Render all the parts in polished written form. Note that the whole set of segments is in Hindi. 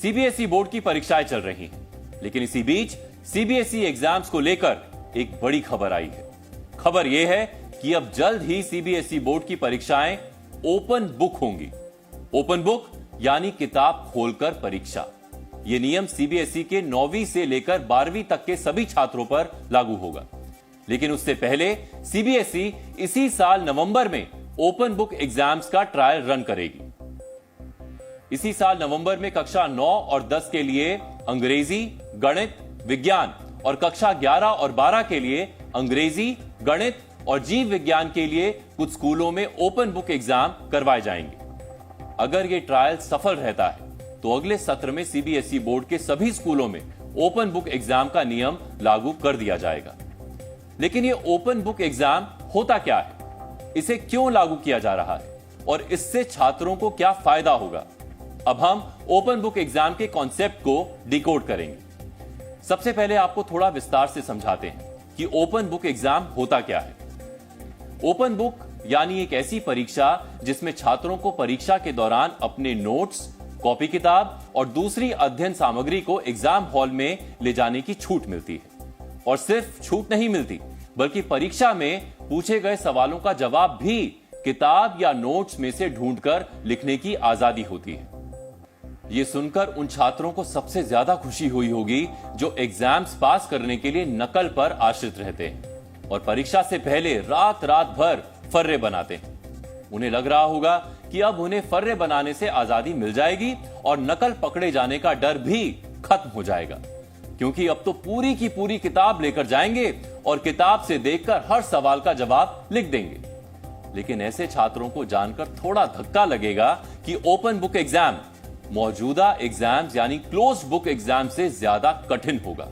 सीबीएसई बोर्ड की परीक्षाएं चल रही हैं, लेकिन इसी बीच सीबीएसई एग्जाम्स को लेकर एक बड़ी खबर आई है। खबर यह है कि अब जल्द ही सीबीएसई बोर्ड की परीक्षाएं ओपन बुक होंगी। ओपन बुक यानी किताब खोलकर परीक्षा। यह नियम सीबीएसई के 9वीं से लेकर 12वीं तक के सभी छात्रों पर लागू होगा। लेकिन उससे पहले सीबीएसई इसी साल नवंबर में ओपन बुक एग्जाम्स का ट्रायल रन करेगी। इसी साल नवंबर में कक्षा 9 और 10 के लिए अंग्रेजी, गणित, विज्ञान और कक्षा 11 और 12 के लिए अंग्रेजी, गणित और जीव विज्ञान के लिए कुछ स्कूलों में ओपन बुक एग्जाम करवाए जाएंगे। अगर यह ट्रायल सफल रहता है तो अगले सत्र में सीबीएसई बोर्ड के सभी स्कूलों में ओपन बुक एग्जाम का नियम लागू कर दिया जाएगा। लेकिन यह ओपन बुक एग्जाम होता क्या है, इसे क्यों लागू किया जा रहा है और इससे छात्रों को क्या फायदा होगा, अब हम ओपन बुक एग्जाम के कॉन्सेप्ट को डिकोड करेंगे। सबसे पहले आपको थोड़ा विस्तार से समझाते हैं कि ओपन बुक एग्जाम होता क्या है। ओपन बुक यानी एक ऐसी परीक्षा जिसमें छात्रों को परीक्षा के दौरान अपने नोट्स, कॉपी किताब और दूसरी अध्ययन सामग्री को एग्जाम हॉल में ले जाने की छूट मिलती है। और सिर्फ छूट नहीं मिलती, बल्कि परीक्षा में पूछे गए सवालों का जवाब भी किताब या नोट्स में से ढूंढकर लिखने की आजादी होती है। यह सुनकर उन छात्रों को सबसे ज्यादा खुशी हुई होगी जो एग्जाम्स पास करने के लिए नकल पर आश्रित रहते हैं और परीक्षा से पहले रात रात भर फर्रे बनाते हैं। उन्हें लग रहा होगा कि अब उन्हें फर्रे बनाने से आजादी मिल जाएगी और नकल पकड़े जाने का डर भी खत्म हो जाएगा, क्योंकि अब तो पूरी की पूरी किताब लेकर जाएंगे और किताब से देखकर हर सवाल का जवाब लिख देंगे। लेकिन ऐसे छात्रों को जानकर थोड़ा धक्का लगेगा कि ओपन बुक एग्जाम मौजूदा एग्जाम्स यानी क्लोज बुक एग्जाम से ज्यादा कठिन होगा।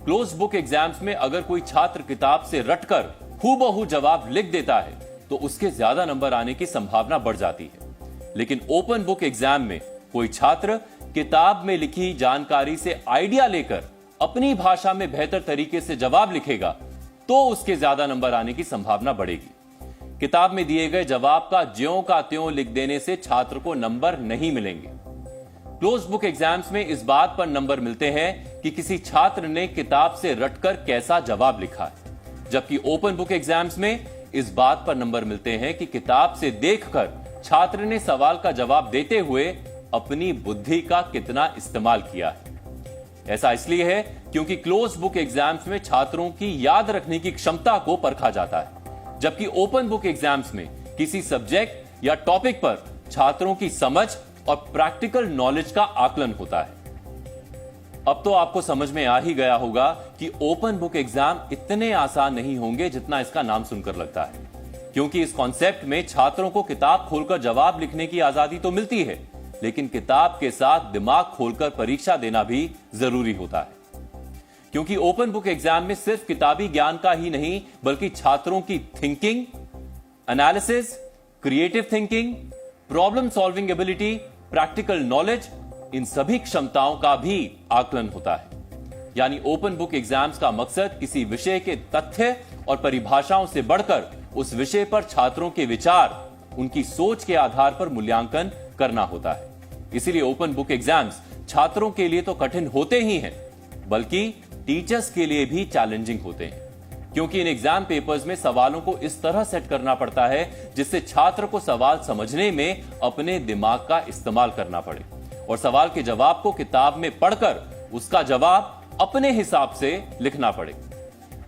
क्लोज बुक एग्जाम्स में अगर कोई छात्र किताब से रटकर हूबहू जवाब लिख देता है तो उसके ज्यादा नंबर आने की संभावना बढ़ जाती है। लेकिन ओपन बुक एग्जाम में कोई छात्र किताब में लिखी जानकारी से आइडिया लेकर अपनी भाषा में बेहतर तरीके से जवाब लिखेगा तो उसके ज्यादा नंबर आने की संभावना बढ़ेगी। किताब में दिए गए जवाब का ज्यों का त्यों लिख देने से छात्र को नंबर नहीं मिलेंगे। क्लोज बुक एग्जाम्स में इस बात पर नंबर मिलते हैं कि किसी छात्र ने किताब से रटकर कैसा जवाब लिखा है, जबकि ओपन बुक एग्जाम्स में इस बात पर नंबर मिलते हैं कि किताब से देखकर छात्र ने सवाल का जवाब देते हुए अपनी बुद्धि का कितना इस्तेमाल किया है। ऐसा इसलिए है क्योंकि क्लोज बुक एग्जाम्स में छात्रों की याद रखने की क्षमता को परखा जाता है, जबकि ओपन बुक एग्जाम्स में किसी सब्जेक्ट या टॉपिक पर छात्रों की समझ और प्रैक्टिकल नॉलेज का आकलन होता है। अब तो आपको समझ में आ ही गया होगा कि ओपन बुक एग्जाम इतने आसान नहीं होंगे जितना इसका नाम सुनकर लगता है, क्योंकि इस कॉन्सेप्ट में छात्रों को किताब खोलकर जवाब लिखने की आजादी तो मिलती है, लेकिन किताब के साथ दिमाग खोलकर परीक्षा देना भी जरूरी होता है। क्योंकि ओपन बुक एग्जाम में सिर्फ किताबी ज्ञान का ही नहीं बल्कि छात्रों की thinking, analysis, creative thinking, problem solving ability, practical knowledge, इन सभी क्षमताओं का भी आकलन होता है। यानी ओपन बुक एग्जाम्स का मकसद किसी विषय के तथ्य और परिभाषाओं से बढ़कर उस विषय पर छात्रों के विचार, उनकी सोच के आधार पर मूल्यांकन करना होता है। इसीलिए ओपन बुक एग्जाम्स छात्रों के लिए तो कठिन होते ही हैं, बल्कि टीचर्स के लिए भी चैलेंजिंग होते हैं, क्योंकि इन एग्जाम पेपर्स में सवालों को इस तरह सेट करना पड़ता है जिससे छात्र को सवाल समझने में अपने दिमाग का इस्तेमाल करना पड़े और सवाल के जवाब को किताब में पढ़कर उसका जवाब अपने हिसाब से लिखना पड़े।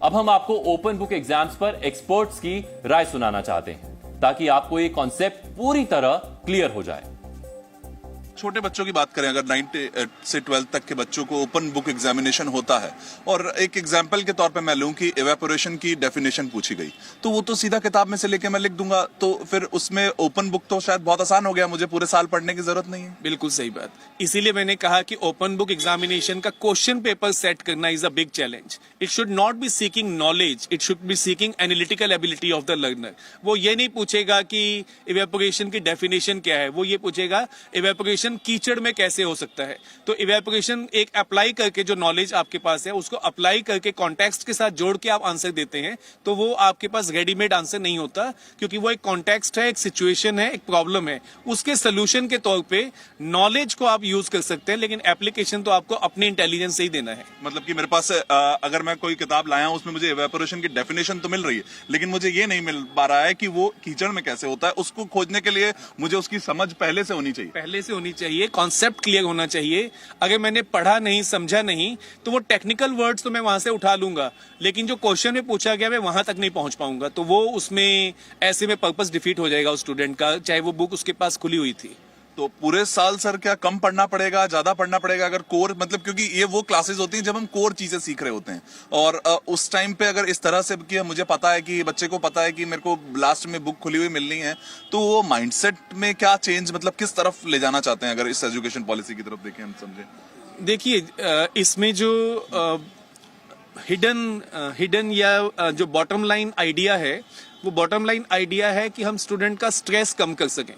अब हम आपको ओपन बुक एग्जाम्स पर एक्सपर्ट्स की राय सुनाना चाहते हैं ताकि आपको ये कॉन्सेप्ट पूरी तरह क्लियर हो जाए। छोटे बच्चों की बात करें, अगर 9 से 12 तक के बच्चों को ओपन बुक एग्जामिनेशन होता है और एक एग्जाम्पल के तौर पे मैं लूं कि इवेपोरेशन की डेफिनेशन पूछी गई तो वो तो सीधा किताब में से लेके मैं लिख दूंगा, तो फिर उसमें ओपन बुक तो शायद बहुत आसान हो गया, मुझे पूरे साल पढ़ने की जरूरत नहीं है। बिल्कुल सही बात, इसीलिए मैंने कहा कि ओपन बुक एग्जामिनेशन का क्वेश्चन पेपर सेट करना is a big challenge. It should not be seeking knowledge, it should be seeking analytical ability of the learner. वो ये नहीं पूछेगा कि इवेपोरेशन की डेफिनेशन क्या है, वो ये पूछेगा इवेपोरेशन इवेपोरेशन कीचड़ में कैसे हो सकता है। तो इवेपोरेशन एक अप्लाई करके जो नॉलेज आपके पास है उसको अप्लाई करके कॉन्टेक्स्ट के साथ जोड़ के आप आंसर देते हैं, तो वो आपके पास रेडीमेड आंसर नहीं होता, क्योंकि वो एक कॉन्टेक्स्ट है, एक सिचुएशन है, एक प्रॉब्लम है। उसके सोल्यूशन के तौर पे नॉलेज को आप यूज कर सकते हैं, लेकिन एप्लीकेशन तो आपको अपने इंटेलिजेंस से ही देना है। मतलब कि मेरे पास अगर मैं कोई किताब लाया हूं उसमें मुझे इवेपोरेशन की डेफिनेशन तो मिल रही है, लेकिन मुझे ये नहीं मिल पा रहा है कि वो कीचड़ में कैसे होता है। उसको खोजने के लिए मुझे उसकी समझ पहले से होनी चाहिए। पहले से होनी चाहिए, कॉन्सेप्ट क्लियर होना चाहिए। अगर मैंने पढ़ा नहीं, समझा नहीं, तो वो टेक्निकल वर्ड्स तो मैं वहां से उठा लूंगा, लेकिन जो क्वेश्चन में पूछा गया मैं वहां तक नहीं पहुंच पाऊंगा। तो वो उसमें ऐसे में पर्पस डिफीट हो जाएगा उस स्टूडेंट का, चाहे वो बुक उसके पास खुली हुई थी। तो पूरे साल सर क्या कम पढ़ना पड़ेगा, ज्यादा पढ़ना पड़ेगा अगर कोर, मतलब क्योंकि ये वो क्लासेस होती हैं जब हम कोर चीजें सीख रहे होते हैं, और उस टाइम पे अगर इस तरह से कि मुझे पता है कि बच्चे को पता है कि मेरे को लास्ट में बुक खुली हुई मिलनी है, तो वो माइंडसेट में क्या चेंज, मतलब किस तरफ ले जाना चाहते हैं अगर इस एजुकेशन पॉलिसी की तरफ देखें हम समझे। देखिए, इसमें जो हिडन या जो बॉटम लाइन आइडिया है, वो बॉटम लाइन आइडिया है कि हम स्टूडेंट का स्ट्रेस कम कर सकें।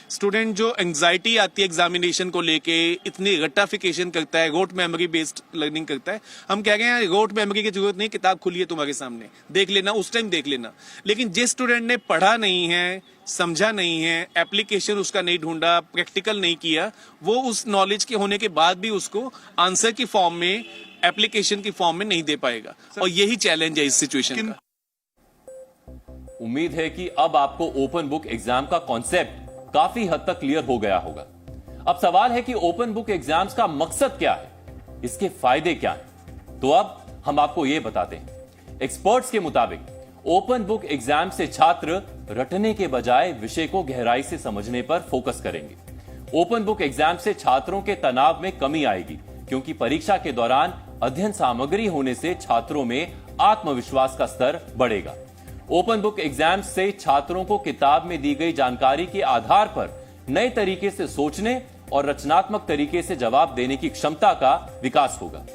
स्टूडेंट जो एंजाइटी आती है एग्जामिनेशन को लेके, इतनी रट्टाफिकेशन करता है, रोट मेमोरी बेस्ड लर्निंग करता है, हम कह रहे हैं रोट मेमोरी की जरूरत नहीं, किताब खुली है तुम्हारे सामने, देख लेना, उस टाइम देख लेना। लेकिन जिस स्टूडेंट ने पढ़ा नहीं है, समझा नहीं है, एप्लीकेशन उसका नहीं ढूंढा, प्रैक्टिकल नहीं किया, वो उस नॉलेज के होने के बाद भी उसको आंसर की फॉर्म में, एप्लीकेशन की फॉर्म में नहीं दे पाएगा। और यही चैलेंज है इस सिचुएशन का। उम्मीद है कि अब आपको ओपन बुक एग्जाम का कॉन्सेप्ट काफी हद तक क्लियर हो गया होगा। अब सवाल है कि ओपन बुक एग्जाम्स का मकसद क्या है, इसके फायदे क्या हैं? तो अब हम आपको यह बताते हैं। एक्सपर्ट्स के मुताबिक ओपन बुक एग्जाम से छात्र रटने के बजाय विषय को गहराई से समझने पर फोकस करेंगे। ओपन बुक एग्जाम से छात्रों के तनाव में कमी आएगी, क्योंकि परीक्षा के दौरान अध्ययन सामग्री होने से छात्रों में आत्मविश्वास का स्तर बढ़ेगा। ओपन बुक एग्जाम से छात्रों को किताब में दी गई जानकारी के आधार पर नए तरीके से सोचने और रचनात्मक तरीके से जवाब देने की क्षमता का विकास होगा,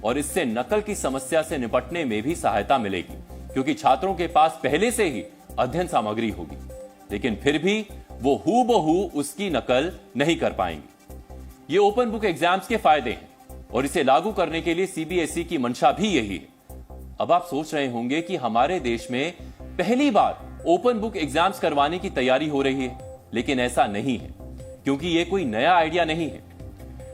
और इससे नकल की समस्या से निपटने में भी सहायता मिलेगी, क्योंकि छात्रों के पास पहले से ही अध्ययन सामग्री होगी, लेकिन फिर भी वो हूबहू उसकी नकल नहीं कर पाएंगे। ये ओपन बुक एग्जाम्स के फायदे हैं, और इसे लागू करने के लिए सीबीएसई की मंशा भी यही है। अब आप सोच रहे होंगे कि हमारे देश में पहली बार ओपन बुक एग्जाम्स करवाने की तैयारी हो रही है, लेकिन ऐसा नहीं है, क्योंकि यह कोई नया आइडिया नहीं है।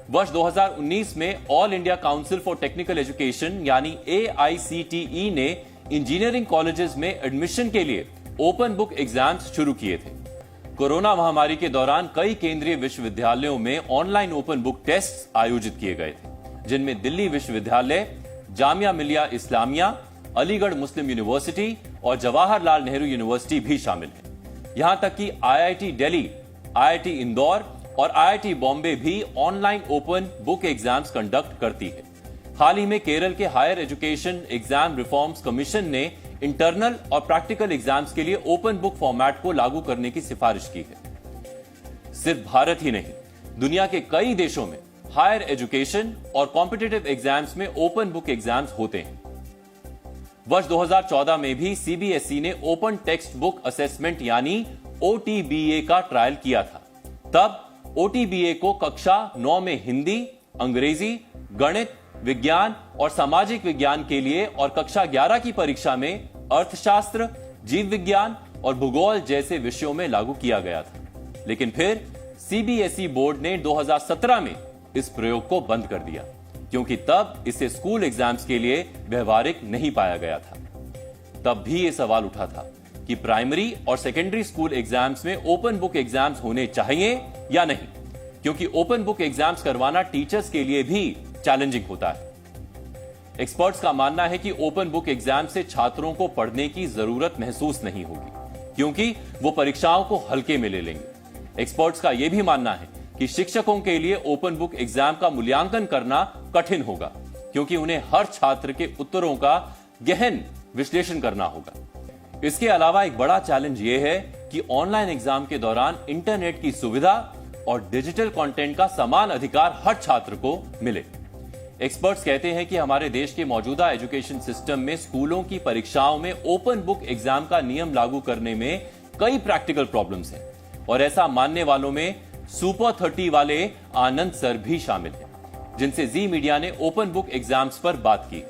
वर्ष 2019 में all India council for technical education यानी AICTE ने इंजीनियरिंग कॉलेजेस में एडमिशन के लिए ओपन बुक एग्जाम्स शुरू किए थे। कोरोना महामारी के दौरान कई केंद्रीय विश्वविद्यालयों में ऑनलाइन ओपन बुक टेस्ट आयोजित किए गए थे, जिनमें दिल्ली विश्वविद्यालय, जामिया मिलिया इस्लामिया, अलीगढ़ मुस्लिम यूनिवर्सिटी और जवाहरलाल नेहरू यूनिवर्सिटी भी शामिल हैं। यहां तक कि IIT दिल्ली, IIT इंदौर और IIT बॉम्बे भी online open book exams conduct करती है। हाल ही में केरल के higher education exam reforms commission ने इंटरनल और प्रैक्टिकल एग्जाम्स के लिए ओपन बुक फॉर्मेट को लागू करने की सिफारिश की है। सिर्फ भारत ही नहीं, दुनिया के कई देशों में हायर एजुकेशन और कॉम्पिटिटिव एग्जाम्स में ओपन बुक एग्जाम्स होते हैं। वर्ष 2014 में भी सीबीएसई ने ओपन टेक्स्ट बुक असेसमेंट यानी OTBA का ट्रायल किया था। तब OTBA को कक्षा 9 में हिंदी, अंग्रेजी, गणित, विज्ञान और सामाजिक विज्ञान के लिए और कक्षा 11 की परीक्षा में अर्थशास्त्र, जीव विज्ञान और भूगोल जैसे विषयों में लागू किया गया था। लेकिन फिर सीबीएसई बोर्ड ने 2017 में इस प्रयोग को बंद कर दिया, क्योंकि तब इसे स्कूल एग्जाम्स के लिए व्यवहारिक नहीं पाया गया था। तब भी यह सवाल उठा था कि प्राइमरी और सेकेंडरी स्कूल एग्जाम्स में ओपन बुक एग्जाम्स होने चाहिए या नहीं, क्योंकि ओपन बुक एग्जाम्स करवाना टीचर्स के लिए भी चैलेंजिंग होता है। एक्सपर्ट्स का मानना है कि ओपन बुक एग्जाम से छात्रों को पढ़ने की जरूरत महसूस नहीं होगी, क्योंकि वो परीक्षाओं को हल्के में ले लेंगे। एक्सपर्ट्स का यह भी मानना है कि शिक्षकों के लिए ओपन बुक एग्जाम का मूल्यांकन करना कठिन होगा, क्योंकि उन्हें हर छात्र के उत्तरों का गहन विश्लेषण करना होगा। इसके अलावा एक बड़ा चैलेंज यह है कि ऑनलाइन एग्जाम के दौरान इंटरनेट की सुविधा और डिजिटल कंटेंट का समान अधिकार हर छात्र को मिले। एक्सपर्ट्स कहते हैं कि हमारे देश के मौजूदा एजुकेशन सिस्टम में स्कूलों की परीक्षाओं में ओपन बुक एग्जाम का नियम लागू करने में कई प्रैक्टिकल प्रॉब्लम्स हैं, और ऐसा मानने वालों में सुपर 30 वाले आनंद सर भी शामिल हैं, जिनसे जी मीडिया ने ओपन बुक एग्जाम्स पर बात की।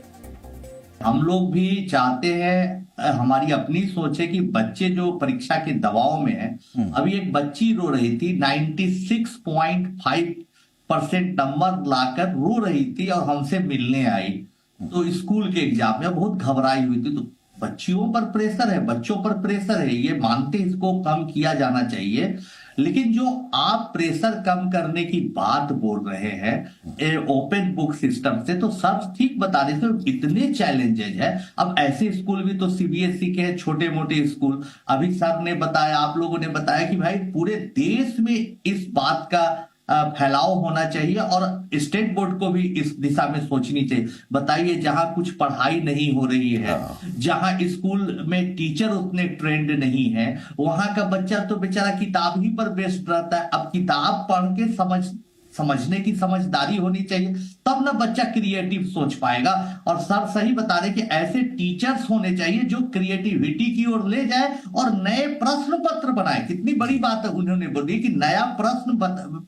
हम लोग भी चाहते हैं, हमारी अपनी सोच है कि बच्चे जो परीक्षा के दबाव में है, अभी एक बच्ची रो रही थी 96.5% नंबर लाकर रो रही थी और हमसे मिलने आई, तो स्कूल के एग्जाम में बहुत घबराई हुई थी। तो बच्चियों पर प्रेशर है, बच्चों पर प्रेशर है, ये मानते इसको कम किया जाना चाहिए। लेकिन जो आप प्रेशर कम करने की बात बोल रहे हैं ओपन बुक सिस्टम से, तो सब ठीक बता रहे थे, इतने चैलेंजेस है। अब ऐसे स्कूल भी तो सीबीएसई के हैं, छोटे मोटे स्कूल। अभी सर ने बताया, आप लोगों ने बताया कि भाई पूरे देश में इस बात का फैलाव होना चाहिए और स्टेट बोर्ड को भी इस दिशा में सोचनी चाहिए। बताइए, जहां कुछ पढ़ाई नहीं हो रही है, जहां स्कूल में टीचर उतने ट्रेंड नहीं है, वहां का बच्चा तो बेचारा किताब ही पर बेस्ड रहता है। अब किताब पढ़ के समझने की समझदारी होनी चाहिए, तब ना बच्चा क्रिएटिव सोच पाएगा। और सर सही बता रहे कि ऐसे टीचर्स होने चाहिए जो क्रिएटिविटी की ओर ले जाए और नए प्रश्न पत्र बनाए। कितनी बड़ी बात है उन्होंने बोली कि नया प्रश्न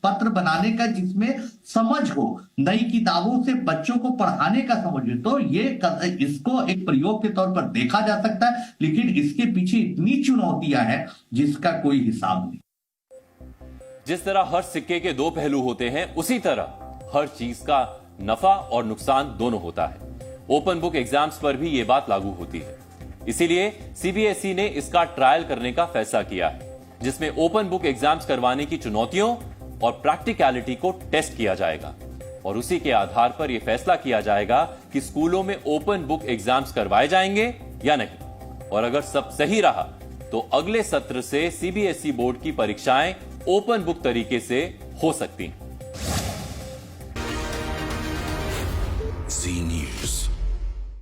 पत्र बनाने का जिसमें समझ हो, नई किताबों से बच्चों को पढ़ाने का समझ हो, तो ये इसको एक प्रयोग के तौर पर देखा जा सकता है। लेकिन इसके पीछे इतनी चुनौतियां हैं जिसका कोई हिसाब नहीं। जिस तरह हर सिक्के के दो पहलू होते हैं, उसी तरह हर चीज का नफा और नुकसान दोनों होता है। ओपन बुक एग्जाम्स पर भी यह बात लागू होती है। इसीलिए सीबीएसई ने इसका ट्रायल करने का फैसला किया है, जिसमें ओपन बुक एग्जाम्स करवाने की चुनौतियों और प्रैक्टिकलिटी को टेस्ट किया जाएगा और उसी के आधार पर यह फैसला किया जाएगा कि स्कूलों में ओपन बुक एग्जाम्स करवाए जाएंगे या नहीं। और अगर सब सही रहा तो अगले सत्र से सीबीएसई बोर्ड की परीक्षाएं ओपन बुक तरीके से हो सकती हैं।